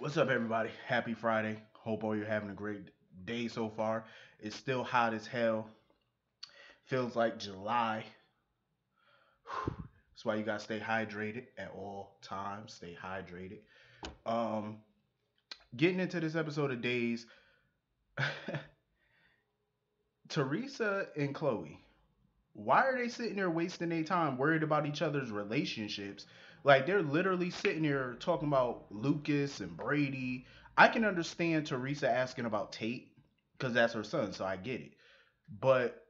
What's up, everybody? Happy Friday. Hope all you're having a great day so far. It's still hot as hell. Feels like July. That's why you gotta stay hydrated at all times. Stay hydrated. Um, Getting into this episode of Days, Teresa and Chloe. Why are they sitting there wasting their time worried about each other's relationships? Like they're literally sitting here talking about Lucas and Brady. I can understand Teresa asking about Tate because that's her son, so I get it. But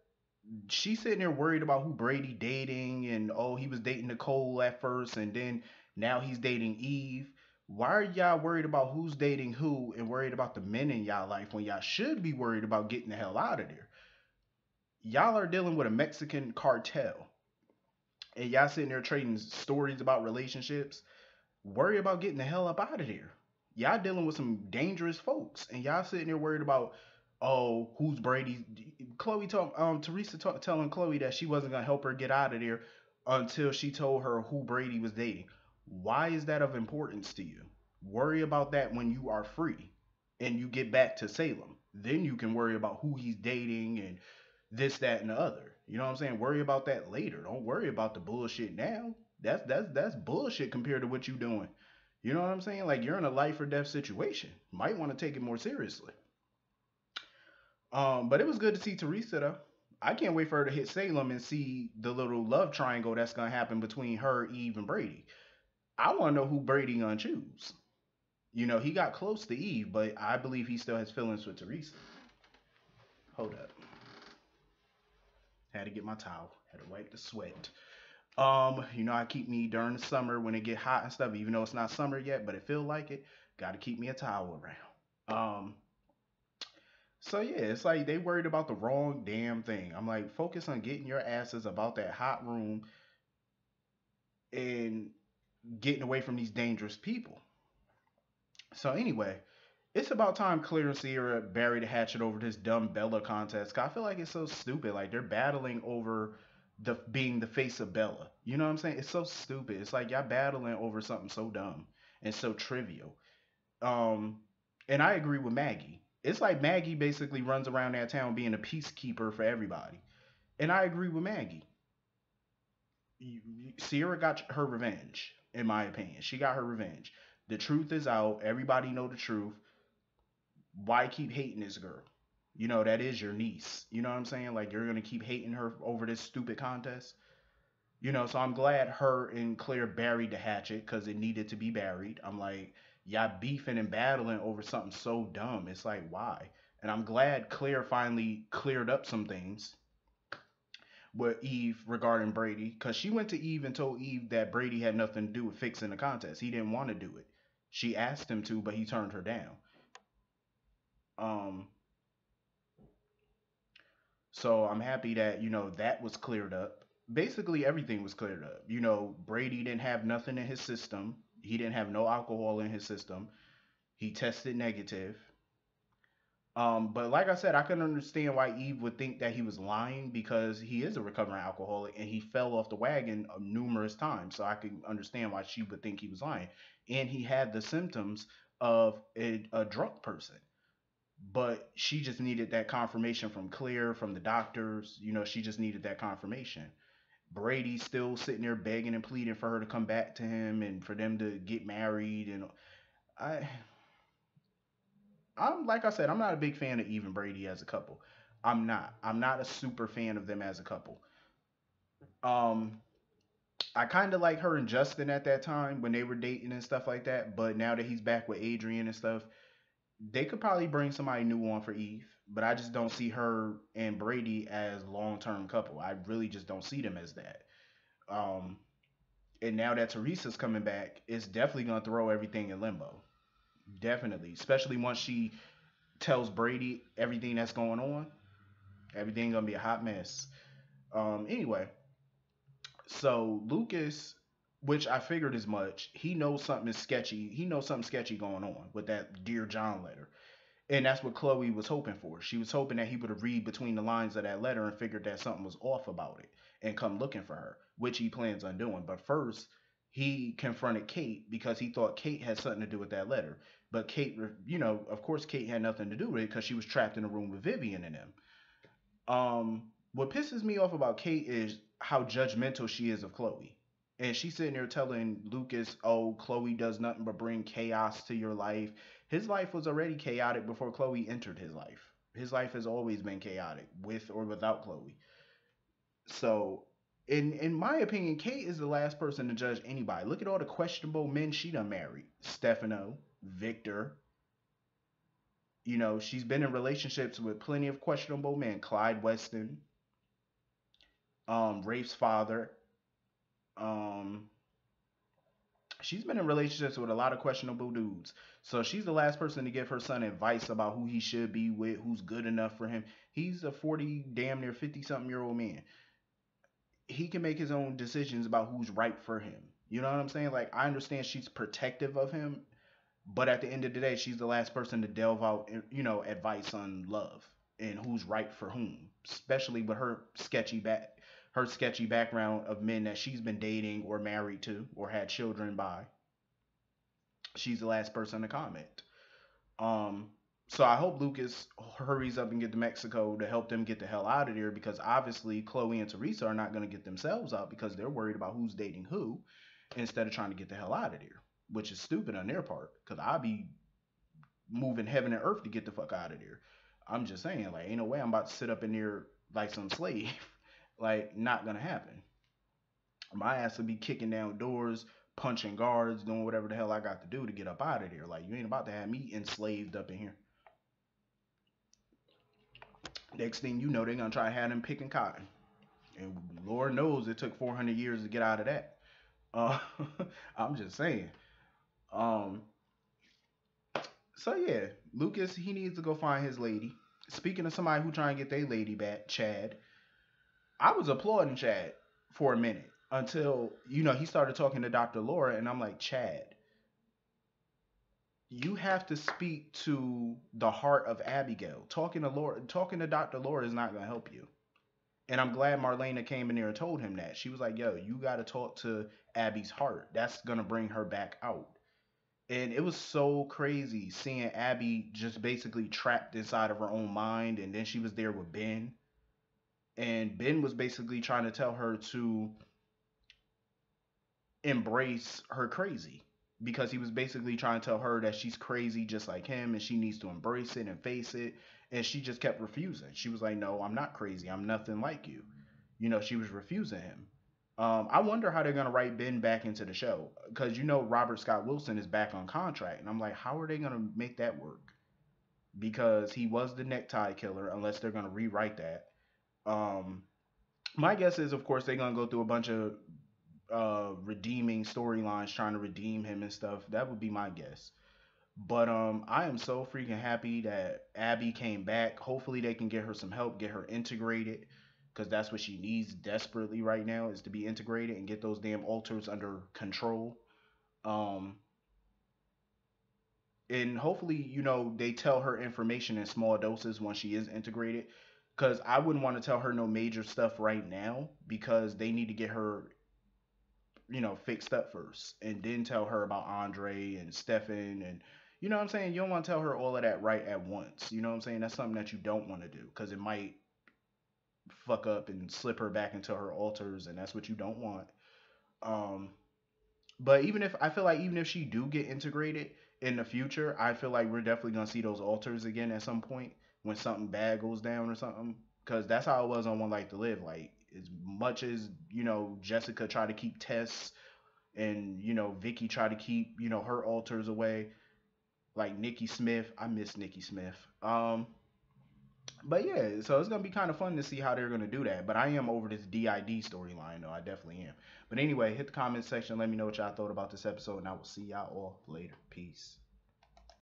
she's sitting there worried about who Brady dating and oh he was dating Nicole at first and then now he's dating Eve. Why are y'all worried about who's dating who and worried about the men in y'all life when y'all should be worried about getting the hell out of there? Y'all are dealing with a Mexican cartel and y'all sitting there trading stories about relationships. Worry about getting the hell up out of there. Y'all dealing with some dangerous folks and y'all sitting there worried about oh who's Brady. Chloe told Teresa telling Chloe that she wasn't gonna help her get out of there until she told her who Brady was dating. Why is that of importance to you? Worry about that when you are free and you get back to Salem. Then you can worry about who he's dating and this, that, and the other. You know what I'm saying? Worry about that later. Don't worry about the bullshit now. That's bullshit compared to what you doing. You know what I'm saying? Like you're in a life or death situation. Might want to take it more seriously. But it was good to see Teresa though. I can't wait for her to hit Salem and see the little love triangle that's gonna happen between her, Eve, and Brady. I want to know who Brady gonna choose. You know, he got close to Eve, but I believe he still has feelings with Teresa. Hold up. Had to get my towel. Had to wipe the sweat. I keep me during the summer when it get hot and stuff, even though it's not summer yet, but it feel like it. Got to keep me a towel around. Um, so yeah, it's like they worried about the wrong damn thing. I'm like, focus on getting your asses about that hot room and getting away from these dangerous people. So anyway, it's about time Claire and Sierra bury the hatchet over this dumb Bella contest. 'Cause I feel like it's so stupid. Like they're battling over the being the face of Bella. You know what I'm saying? It's so stupid. It's like y'all battling over something so dumb and so trivial. Um, and I agree with Maggie. It's like Maggie basically runs around that town being a peacekeeper for everybody. And I agree with Maggie. Sierra got her revenge, in my opinion. She got her revenge. The truth is out. Everybody know the truth. Why keep hating this girl? You know, that is your niece. You know what I'm saying? Like you're gonna keep hating her over this stupid contest. You know, so I'm glad her and Claire buried the hatchet because it needed to be buried. I'm like, y'all beefing and battling over something so dumb. It's like, why? And I'm glad Claire finally cleared up some things with Eve regarding Brady because she went to Eve and told Eve that Brady had nothing to do with fixing the contest. He didn't want to do it. She asked him to, but he turned her down. Um, So I'm happy that, that was cleared up. Basically, everything was cleared up. You know, Brady didn't have nothing in his system. He didn't have no alcohol in his system. He tested negative. But like I said, I can understand why Eve would think that he was lying because he is a recovering alcoholic and he fell off the wagon numerous times. So I can understand why she would think he was lying. And he had the symptoms of a drunk person, but she just needed that confirmation from Claire, from the doctors. You know, she just needed that confirmation. Brady's still sitting there begging and pleading for her to come back to him and for them to get married. And I, I'm like I said, I'm not a big fan of Eve and Brady as a couple. I'm not. I'm not a super fan of them as a couple. Um, I kind of like her and Justin at that time when they were dating and stuff like that. But now that he's back with Adrian and stuff, they could probably bring somebody new on for Eve, but I just don't see her and Brady as long term couple. I really just don't see them as that. Um, and now that Teresa's coming back, it's definitely gonna throw everything in limbo. Definitely, especially once she tells Brady everything that's going on. Everything gonna be a hot mess. Anyway, so Lucas, which I figured as much, he knows something is sketchy. He knows something sketchy going on with that Dear John letter. And that's what Chloe was hoping for. She was hoping that he would have read between the lines of that letter and figured that something was off about it and come looking for her, which he plans on doing. But first, he confronted Kate because he thought Kate had something to do with that letter. But Kate, of course, Kate had nothing to do with it because she was trapped in a room with Vivian and them. What pisses me off about Kate is how judgmental she is of Chloe. And she's sitting there telling Lucas, oh, Chloe does nothing but bring chaos to your life. His life was already chaotic before Chloe entered his life. His life has always been chaotic, with or without Chloe. So, in my opinion, Kate is the last person to judge anybody. Look at all the questionable men she done married. Stefano, Victor. She's been in relationships with plenty of questionable men. Clyde Weston, Rafe's father. Um, she's been in relationships with a lot of questionable dudes. So she's the last person to give her son advice about who he should be with, who's good enough for him. He's a 40, damn near 50 something year old man. He can make his own decisions about who's right for him. You know what I'm saying? Like, I understand she's protective of him, but at the end of the day, she's the last person to delve out, advice on love and who's right for whom, especially with her sketchy background of men that she's been dating or married to or had children by. She's the last person to comment. Um, so I hope Lucas hurries up and get to Mexico to help them get the hell out of there because obviously Chloe and Teresa are not going to get themselves out because they're worried about who's dating who instead of trying to get the hell out of there, which is stupid on their part because I'd be moving heaven and earth to get the fuck out of there. I'm just saying, like, ain't no way I'm about to sit up in there like some slave. Like, not gonna happen. My ass would be kicking down doors, punching guards, doing whatever the hell I got to do to get up out of there. Like, you ain't about to have me enslaved up in here. Next thing you know, they're gonna try to have them picking cotton. And Lord knows it took 400 years to get out of that. Uh, I'm just saying. Um, so yeah, Lucas, he needs to go find his lady. Speaking of somebody who trying to get their lady back, Chad, I was applauding Chad for a minute until he started talking to Dr. Laura, and I'm like, Chad, you have to speak to the heart of Abigail. Talking to Dr. Laura is not gonna help you. And I'm glad Marlena came in there and told him that. She was like, yo, you got to talk to Abby's heart. That's going to bring her back out. And it was so crazy seeing Abby just basically trapped inside of her own mind. And then she was there with Ben. And Ben was basically trying to tell her to embrace her crazy because he was basically trying to tell her that she's crazy just like him and she needs to embrace it and face it. And she just kept refusing. She was like, no, I'm not crazy. I'm nothing like you. She was refusing him. I wonder how they're gonna write Ben back into the show because Robert Scott Wilson is back on contract, and I'm like, how are they gonna make that work? Because he was the necktie killer, unless they're gonna rewrite that. Um, my guess is, of course, they're gonna go through a bunch of redeeming storylines, trying to redeem him and stuff. That would be my guess. But I am so freaking happy that Abby came back. Hopefully they can get her some help, get her integrated, because that's what she needs desperately right now is to be integrated and get those damn altars under control. Um, and hopefully they tell her information in small doses once she is integrated. Because I wouldn't want to tell her no major stuff right now because they need to get her fixed up first and then tell her about Andre and Stefan and you know what I'm saying? You don't want to tell her all of that right at once. You know what I'm saying? That's something that you don't want to do because it might fuck up and slip her back into her altars and that's what you don't want. Um but even if she do get integrated in the future, I feel like we're definitely gonna see those altars again at some point when something bad goes down or something. Cause that's how it was on One Life to Live. Like as much as Jessica tried to keep Tess and Vicky tried to keep her altars away. Like Nikki Smith, I miss Nikki Smith. But yeah, so it's gonna be kind of fun to see how they're gonna do that. But I am over this DID storyline though. I definitely am. But anyway, hit the comment section. Let me know what y'all thought about this episode, and I will see y'all all later. Peace.